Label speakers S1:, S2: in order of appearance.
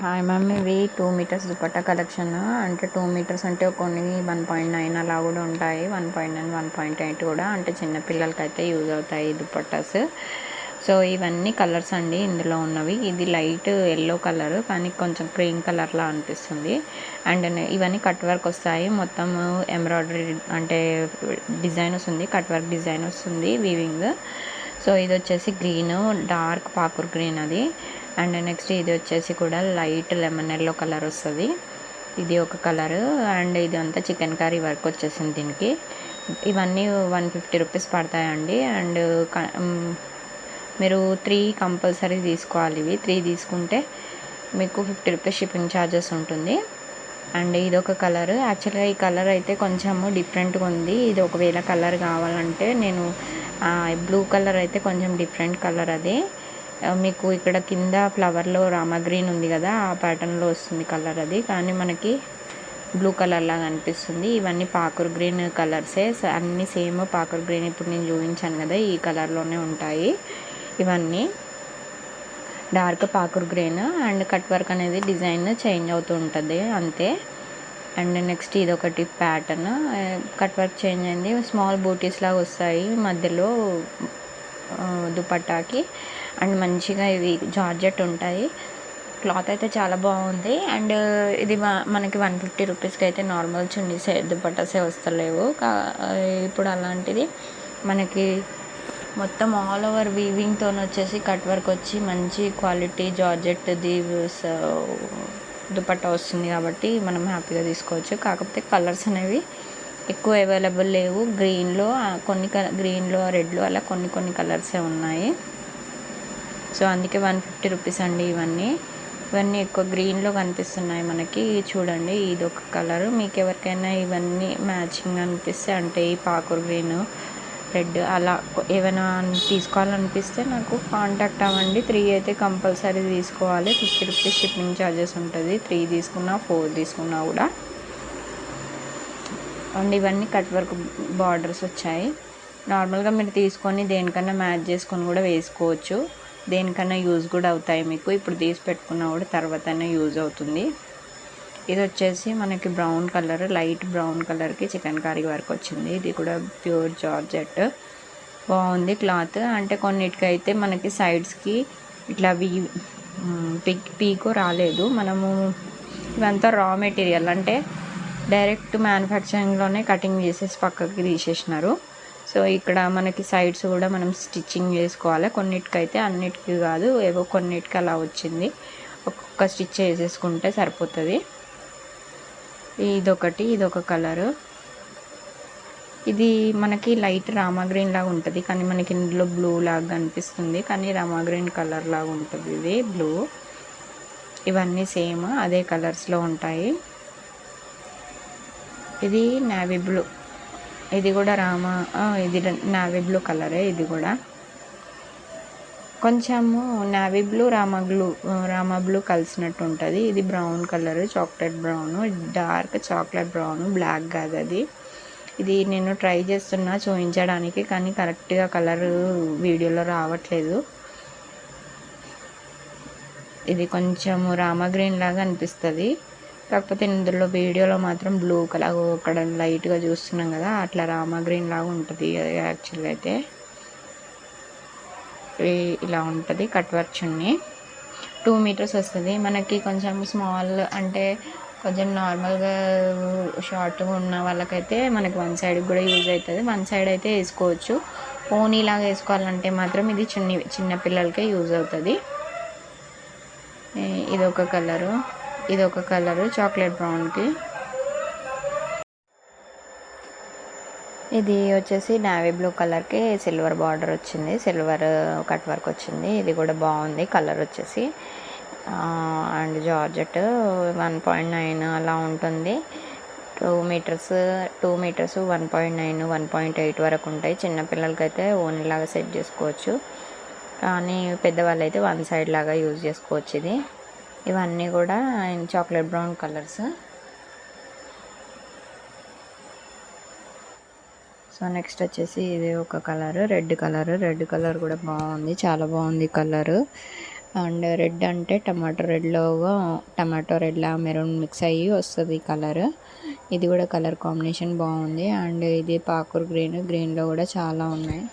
S1: Hi ma'am, ఇవి 2 metres dupatta collection. అంటే 2 metres అంటే కొన్ని 1.9 అలా కూడా ఉంటాయి, 1.9 1.8 కూడా. అంటే చిన్న పిల్లలకైతే యూజ్ అవుతాయి దుపట్టాస్. సో ఇవన్నీ కలర్స్ అండి ఇందులో ఉన్నవి. ఇది లైట్ ఎల్లో కలర్ కానీ కొంచెం క్రీమ్ కలర్లా అనిపిస్తుంది. అండ్ ఇవన్నీ కట్ వర్క్ వస్తాయి, మొత్తం ఎంబ్రాయిడరీ అంటే డిజైన్ వస్తుంది, కట్ వర్క్ డిజైన్ వస్తుంది, వీవింగ్. సో ఇది వచ్చేసి గ్రీన్, డార్క్ పాకూర్ గ్రీన్ అది. అండ్ నెక్స్ట్ ఇది వచ్చేసి కూడా లైట్ లెమన్ ఎల్లో కలర్ వస్తుంది, ఇది ఒక కలర్. అండ్ ఇది అంతా చికెన్ కర్రీ వర్క్ వచ్చేసింది దీనికి. ఇవన్నీ 150 రూపీస్ పడతాయండి. అండ్ మీరు 3 కంపల్సరీ తీసుకోవాలి. ఇవి 3 తీసుకుంటే మీకు 50 రూపీస్ షిప్పింగ్ ఛార్జెస్ ఉంటుంది. అండ్ ఇదొక కలర్. యాక్చువల్గా ఈ కలర్ అయితే కొంచెము డిఫరెంట్గా ఉంది. ఇది ఒకవేళ కలర్ కావాలంటే నేను బ్లూ కలర్ అయితే కొంచెం డిఫరెంట్ కలర్ అది. మీకు ఇక్కడ కింద ఫ్లవర్లో రామా గ్రీన్ ఉంది కదా, ఆ ప్యాటర్న్లో వస్తుంది కలర్ అది, కానీ మనకి బ్లూ కలర్ లాగా అనిపిస్తుంది. ఇవన్నీ పాకూర్ గ్రీన్ కలర్సే, అన్నీ సేమ్ పాకూర్ గ్రీన్. ఇప్పుడు నేను చూపించాను కదా, ఈ కలర్లోనే ఉంటాయి ఇవన్నీ. Dark Pakur green and cut work అనేది డిజైన్ చేంజ్ అవుతూ ఉంటుంది అంతే. అండ్ నెక్స్ట్ ఇది ఒకటి ప్యాటర్న్, కట్ వర్క్ చేంజ్ అయింది, స్మాల్ బూటీస్ లాగా వస్తాయి మధ్యలో దుపట్టాకి. అండ్ మంచిగా ఇవి జార్జెట్ ఉంటాయి. క్లాత్ అయితే చాలా బాగుంది. అండ్ ఇది మనకి 150 రూపీస్కి అయితే నార్మల్ చున్నీసే దుపట్టాసే వస్తలేవు. ఇప్పుడు అలాంటిది మనకి మొత్తం ఆల్ ఓవర్ వీవింగ్తో వచ్చేసి కట్ వర్క్ వచ్చి మంచి క్వాలిటీ జార్జెట్ది దుపట్టా వస్తుంది కాబట్టి మనం హ్యాపీగా తీసుకోవచ్చు. కాకపోతే కలర్స్ అనేవి ఎక్కువ అవైలబుల్ లేవు. గ్రీన్లో గ్రీన్లో రెడ్లో అలా కొన్ని కలర్సే ఉన్నాయి. సో అందుకే 150 రూపీస్ అండి ఇవన్నీ ఎక్కువ గ్రీన్లో కనిపిస్తున్నాయి మనకి. చూడండి, ఇది ఒక కలరు. మీకు ఎవరికైనా ఇవన్నీ మ్యాచింగ్ అనిపిస్తే, అంటే ఈ పాకూర్ గ్రీన్, రెడ్ అలా ఏమైనా తీసుకోవాలనిపిస్తే నాకు కాంటాక్ట్ అవ్వండి. 3 అయితే కంపల్సరీ తీసుకోవాలి. 50 రూపీస్ షిప్పింగ్ ఛార్జెస్ ఉంటుంది, 3 తీసుకున్నా 4 తీసుకున్నా కూడా. అండ్ ఇవన్నీ కట్ వర్క్ బార్డర్స్ వచ్చాయి. నార్మల్గా మీరు తీసుకొని దేనికన్నా మ్యాచ్ చేసుకొని కూడా వేసుకోవచ్చు, దేనికన్నా యూజ్ కూడా అవుతాయి మీకు. ఇప్పుడు తీసి పెట్టుకున్నా కూడా తర్వాతనే యూజ్ అవుతుంది. ఇది వచ్చేసి మనకి బ్రౌన్ కలర్, లైట్ బ్రౌన్ కలర్కి చికెన్ కర్రీ వర్క్ వచ్చింది. ఇది కూడా ప్యూర్ జార్జెట్, బాగుంది క్లాత్. అంటే కొన్నిటికైతే మనకి సైడ్స్కి ఇట్లా పీకో రాలేదు. మనము ఇవంతా రా మెటీరియల్, అంటే డైరెక్ట్ మ్యానుఫ్యాక్చరింగ్లోనే కటింగ్ చేసేసి పక్కకి తీసేసినారు. సో ఇక్కడ మనకి సైడ్స్ కూడా మనం స్టిచ్చింగ్ చేసుకోవాలి. కొన్నిటికైతే, అన్నిటికీ కాదు, ఏవో కొన్నిటికి అలా వచ్చింది. ఒక్కొక్క స్టిచ్ వేసేసుకుంటే సరిపోతుంది. ఇదొక కలరు. ఇది మనకి లైట్ రామా గ్రీన్ లాగా ఉంటుంది, కానీ మనకి ఇందులో బ్లూ లాగా అనిపిస్తుంది, కానీ రామా గ్రీన్ కలర్ లాగా ఉంటుంది ఇది బ్లూ. ఇవన్నీ సేమ్ అదే కలర్స్లో ఉంటాయి. ఇది నేవీ బ్లూ, ఇది కూడా ఇది నేవీ బ్లూ కలరే. ఇది కూడా కొంచెము నేవీ బ్లూ రామా బ్లూ కలిసినట్టు ఉంటుంది. ఇది brown colour, chocolate brown, dark chocolate brown, black కాదు అది. ఇది నేను ట్రై చేస్తున్నా చూపించడానికి, కానీ కరెక్ట్గా కలర్ వీడియోలో రావట్లేదు. ఇది కొంచెము రామా గ్రీన్ లాగా అనిపిస్తుంది, కాకపోతే ఇందులో వీడియోలో మాత్రం బ్లూ కలర్, అక్కడ లైట్గా చూస్తున్నాం కదా, అట్లా రామా గ్రీన్ లాగా ఉంటుంది. యాక్చువల్గా అయితే ఇలా ఉంటుంది కట్ వర్క్ చున్నీ. 2 మీటర్స్ వస్తుంది మనకి. కొంచెం స్మాల్ అంటే కొంచెం నార్మల్గా షార్ట్గా ఉన్న వాళ్ళకైతే మనకి 1 సైడ్ కూడా యూజ్ అవుతుంది. 1 సైడ్ అయితే వేసుకోవచ్చు. ఓనీలాగా వేసుకోవాలంటే మాత్రం ఇది చిన్న పిల్లలకే యూజ్ అవుతుంది. ఇదొక కలరు చాక్లెట్ బ్రౌన్కి. ఇది వచ్చేసి నేవీ బ్లూ కలర్కి సిల్వర్ బార్డర్ వచ్చింది, సిల్వర్ కట్ వర్క్ వచ్చింది. ఇది కూడా బాగుంది కలర్ వచ్చేసి. అండ్ జార్జెట్ 1.9 అలా ఉంటుంది. 2 మీటర్స్ 1.9 1.8 వరకు ఉంటాయి. చిన్నపిల్లలకైతే ఓన్లాగా సెట్ చేసుకోవచ్చు, కానీ పెద్దవాళ్ళు అయితే 1 సైడ్ లాగా యూజ్ చేసుకోవచ్చు. ఇవన్నీ కూడా chocolate brown colours. So next వచ్చేసి ఇది ఒక కలర్, రెడ్ కలర్ కూడా బాగుంది, చాలా బాగుంది కలరు. అండ్ రెడ్ అంటే టమాటో రెడ్ లా మెరూన్ మిక్స్ అయ్యి వస్తుంది కలర్. ఇది కూడా కలర్ కాంబినేషన్ బాగుంది. అండ్ ఇది పాకూర్ గ్రీన్లో కూడా చాలా ఉన్నాయి.